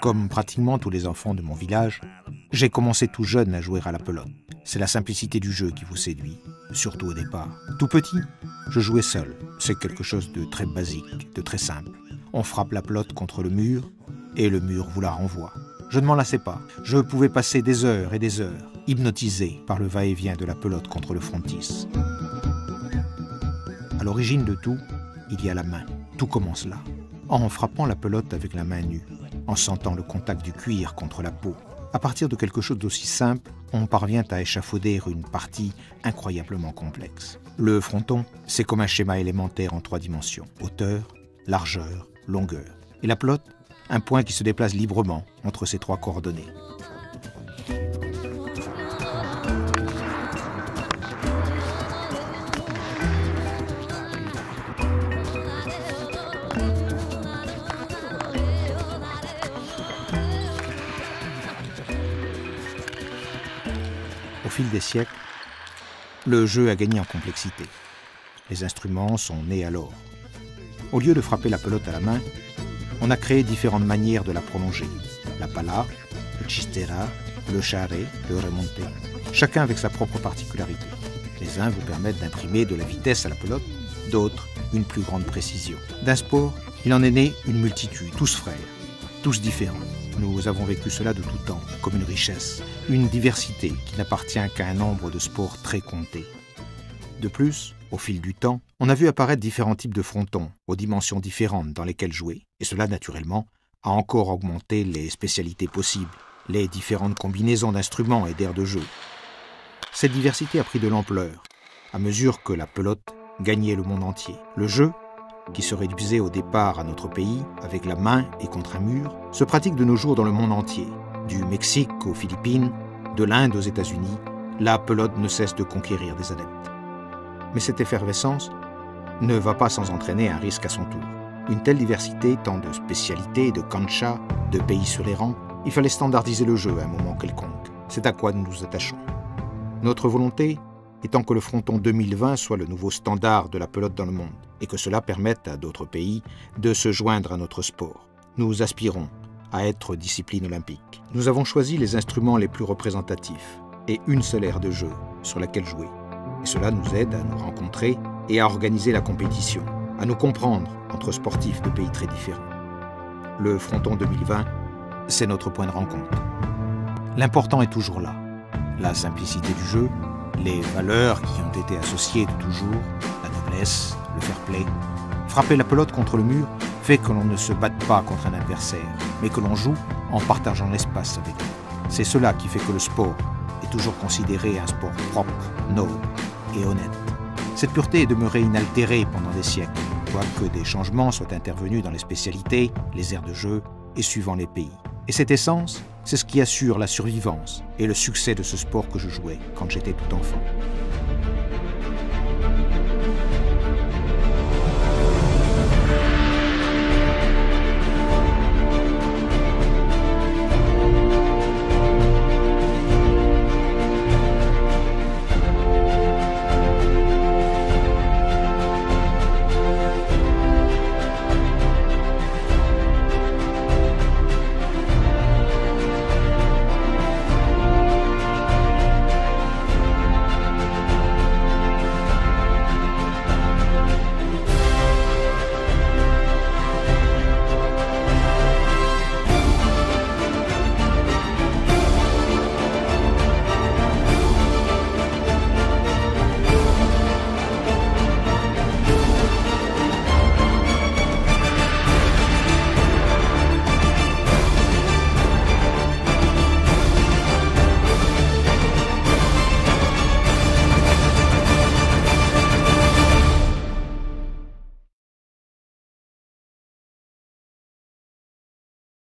Comme pratiquement tous les enfants de mon village, j'ai commencé tout jeune à jouer à la pelote. C'est la simplicité du jeu qui vous séduit, surtout au départ. Tout petit, je jouais seul. C'est quelque chose de très basique, de très simple. On frappe la pelote contre le mur et le mur vous la renvoie. Je ne m'en lassais pas. Je pouvais passer des heures et des heures, hypnotisé par le va-et-vient de la pelote contre le frontis. À l'origine de tout, il y a la main. Tout commence là, en frappant la pelote avec la main nue, en sentant le contact du cuir contre la peau. À partir de quelque chose d'aussi simple, on parvient à échafauder une partie incroyablement complexe. Le fronton, c'est comme un schéma élémentaire en 3 dimensions. Hauteur, largeur, longueur. Et la pelote, un point qui se déplace librement entre ces 3 coordonnées. Au fil des siècles, le jeu a gagné en complexité. Les instruments sont nés alors. Au lieu de frapper la pelote à la main, on a créé différentes manières de la prolonger. La pala, le chistera, le charré, le remonté. Chacun avec sa propre particularité. Les uns vous permettent d'imprimer de la vitesse à la pelote, d'autres une plus grande précision. D'un sport, il en est né une multitude, tous frères, tous différents. Nous avons vécu cela de tout temps, comme une richesse, une diversité qui n'appartient qu'à un nombre de sports très compté. De plus, au fil du temps, on a vu apparaître différents types de frontons, aux dimensions différentes dans lesquelles jouer, et cela, naturellement, a encore augmenté les spécialités possibles, les différentes combinaisons d'instruments et d'aires de jeu. Cette diversité a pris de l'ampleur, à mesure que la pelote gagnait le monde entier. Le jeu, qui se réduisait au départ à notre pays, avec la main et contre un mur, se pratique de nos jours dans le monde entier. Du Mexique aux Philippines, de l'Inde aux États-Unis, la pelote ne cesse de conquérir des adeptes. Mais cette effervescence ne va pas sans entraîner un risque à son tour. Une telle diversité, tant de spécialités, de cancha, de pays sur les rangs, il fallait standardiser le jeu à un moment quelconque. C'est à quoi nous nous attachons. Notre volonté étant que le fronton 2020 soit le nouveau standard de la pelote dans le monde et que cela permette à d'autres pays de se joindre à notre sport. Nous aspirons à être discipline olympique. Nous avons choisi les instruments les plus représentatifs et une seule aire de jeu sur laquelle jouer. Et cela nous aide à nous rencontrer et à organiser la compétition, à nous comprendre entre sportifs de pays très différents. Le fronton 2020, c'est notre point de rencontre. L'important est toujours là. La simplicité du jeu, les valeurs qui ont été associées de toujours, la noblesse, le fair play. Frapper la pelote contre le mur fait que l'on ne se batte pas contre un adversaire, mais que l'on joue en partageant l'espace avec lui. C'est cela qui fait que le sport est toujours considéré un sport propre, noble et honnête. Cette pureté est demeurée inaltérée pendant des siècles, quoique des changements soient intervenus dans les spécialités, les aires de jeu et suivant les pays. Et cette essence, c'est ce qui assure la survivance et le succès de ce sport que je jouais quand j'étais tout enfant.